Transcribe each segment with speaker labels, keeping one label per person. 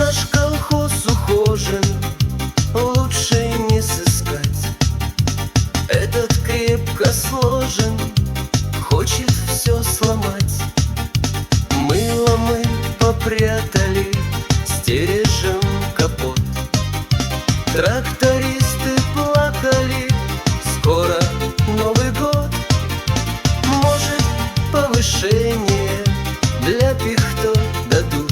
Speaker 1: Наш колхоз ухожен, лучше не сыскать. Этот крепко сложен, хочет все сломать. Мыло мы попрятали, стережем капот. Трактористы плакали, скоро Новый год. Может, повышение для пихто дадут,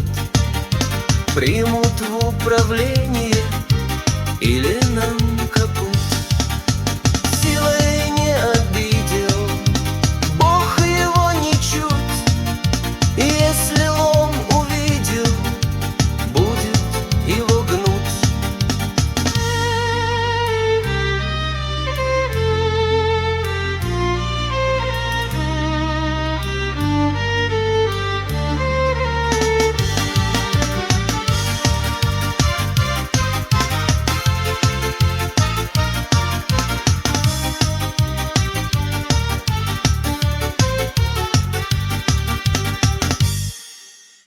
Speaker 1: примут в управление или нам капут.